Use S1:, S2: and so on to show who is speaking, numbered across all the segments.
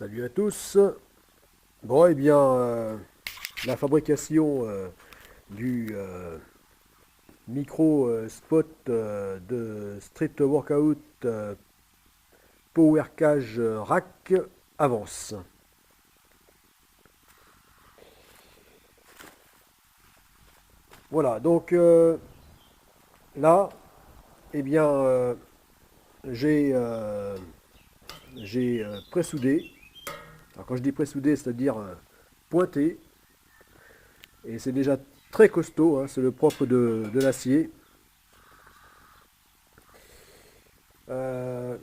S1: Salut à tous. Bon, eh bien, la fabrication du micro spot de Street Workout Power Cage Rack avance. Voilà, donc là, eh bien, j'ai presssoudé. Alors, quand je dis presssoudé, c'est-à-dire pointé, et c'est déjà très costaud, hein, c'est le propre de l'acier. Euh,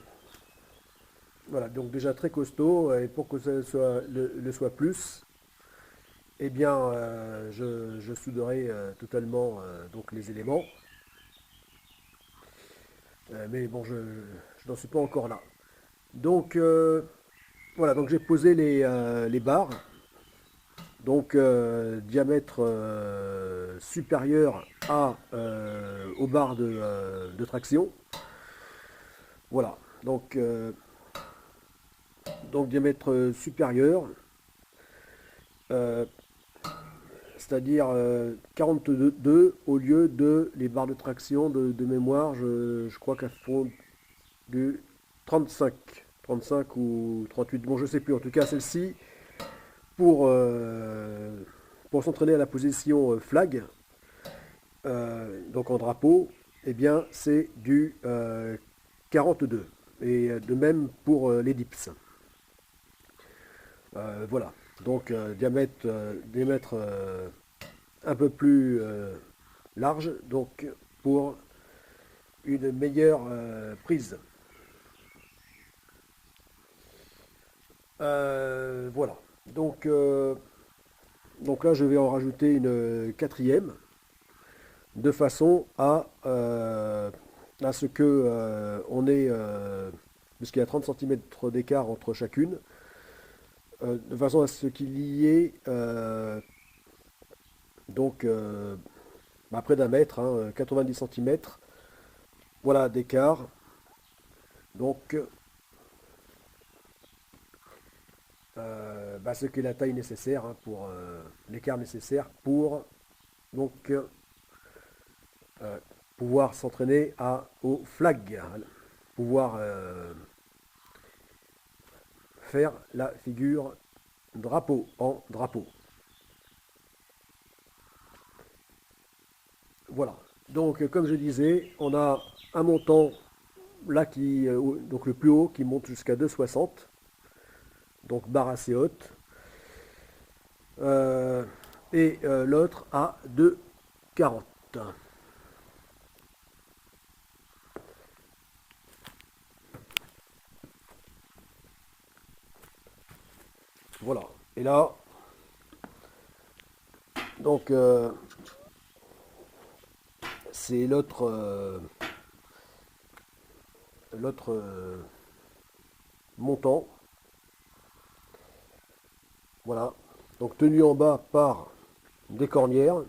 S1: Voilà, donc déjà très costaud, et pour que ça le soit plus, eh bien, je souderai totalement donc les éléments. Mais bon, je n'en suis pas encore là. Donc, voilà, donc j'ai posé les barres, donc diamètre supérieur aux barres de traction. Voilà, donc diamètre supérieur. Euh, C'est-à-dire 42 au lieu de les barres de traction de mémoire, je crois qu'elles font du 35, 35 ou 38, bon je sais plus, en tout cas celle-ci, pour, euh, pour s'entraîner à la position flag, donc en drapeau, eh bien c'est du 42. Et de même pour les dips. Voilà, donc diamètre un peu plus large, donc pour une meilleure prise. Voilà. Donc là, je vais en rajouter une quatrième, de façon à ce que on ait, puisqu'il y a 30 cm d'écart entre chacune, de façon à ce qu'il y ait donc près d'un mètre, hein, 90 cm, voilà, d'écart. Donc ce qui est la taille nécessaire, hein, pour l'écart nécessaire pour donc euh, pouvoir s'entraîner au flag, hein, pouvoir faire la figure drapeau en drapeau. Voilà. Donc comme je disais, on a un montant là donc le plus haut qui monte jusqu'à 2,60, donc barre assez haute. Euh, et l'autre à 2,40. Voilà. Et là, donc c'est l'autre montant. Voilà. Donc tenu en bas par des cornières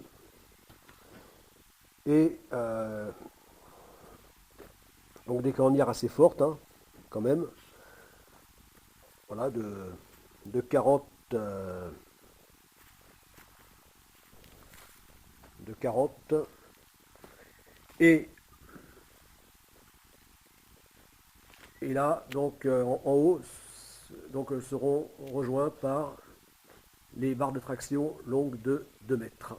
S1: et donc des cornières assez fortes, hein, quand même. Voilà, de 40, de 40. Et, et là, donc en haut, donc seront rejoints par les barres de traction longues de 2 mètres.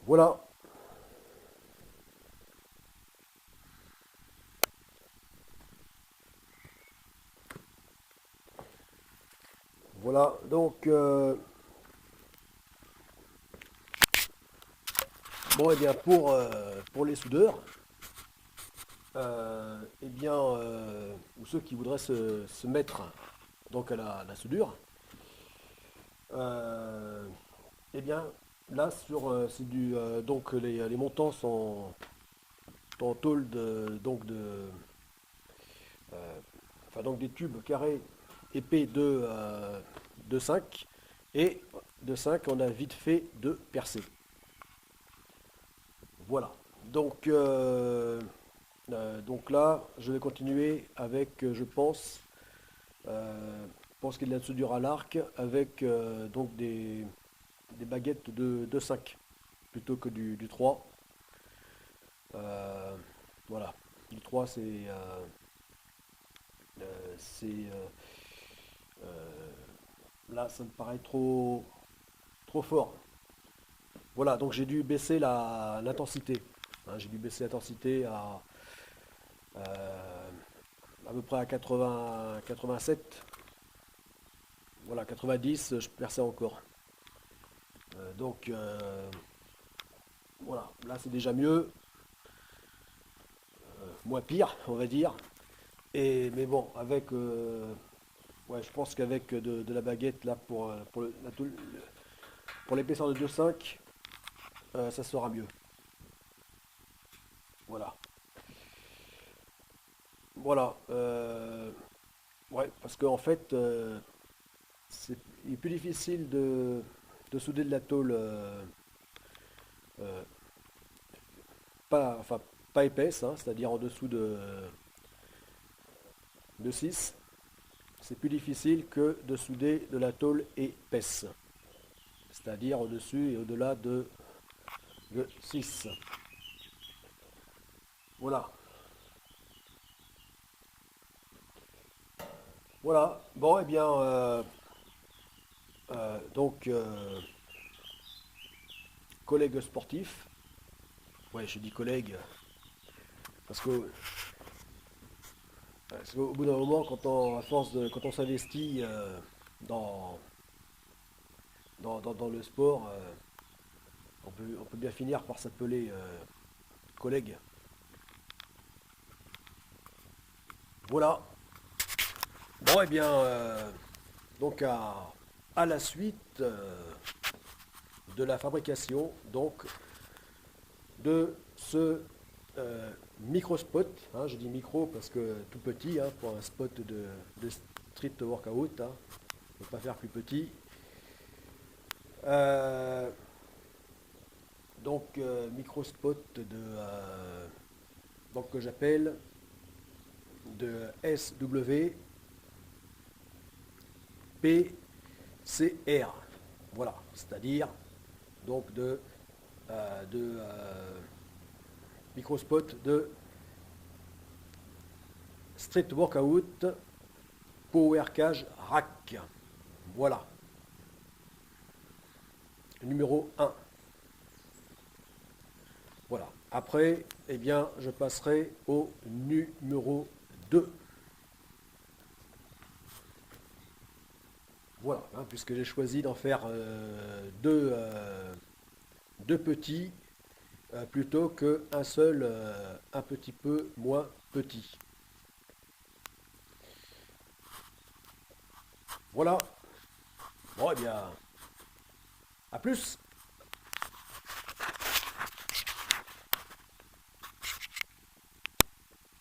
S1: Voilà. Voilà, donc bon, et bien pour les soudeurs, eh bien, ou ceux qui voudraient se mettre donc à la soudure, euh, eh bien là c'est du donc les montants sont en tôle enfin donc des tubes carrés épais de 5, et de 5 on a vite fait de percer. Voilà. Donc là, je vais continuer avec, je pense qu'il y a de soudure à l'arc, avec donc des baguettes de 5 plutôt que du 3. Euh, voilà. Du 3, c'est, là, ça me paraît trop fort. Voilà, donc j'ai dû baisser l'intensité. Hein, j'ai dû baisser l'intensité euh, à peu près à 80, 87. Voilà, 90, je perçais encore. Donc voilà, là c'est déjà mieux, moins pire, on va dire. Mais bon, ouais, je pense qu'avec de la baguette là pour l'épaisseur de 2,5, ça sera mieux. Voilà. Voilà. Ouais, parce qu'en fait, il est plus difficile de souder de la tôle euh, enfin, pas épaisse, hein, c'est-à-dire en dessous de 6. C'est plus difficile que de souder de la tôle épaisse, c'est-à-dire au-dessus et au-delà de 6. Voilà. Voilà. Bon, eh bien, donc, collègue sportif. Ouais, je dis collègue parce qu'au bout d'un moment, à force quand on s'investit dans, dans le sport, on peut bien finir par s'appeler collègue. Voilà. Bon, eh bien, donc à la suite de la fabrication donc de ce micro-spot. Hein, je dis micro parce que tout petit, hein, pour un spot de street workout. Hein, on ne peut pas faire plus petit. Euh, micro-spot donc que j'appelle de SW PCR. Voilà, c'est-à-dire donc de microspot de street workout power cage rack. Voilà, numéro 1. Voilà. Après, eh bien, je passerai au numéro 2. Voilà, hein, puisque j'ai choisi d'en faire deux petits plutôt qu'un seul un petit peu moins petit. Voilà. Bon, eh bien, à plus.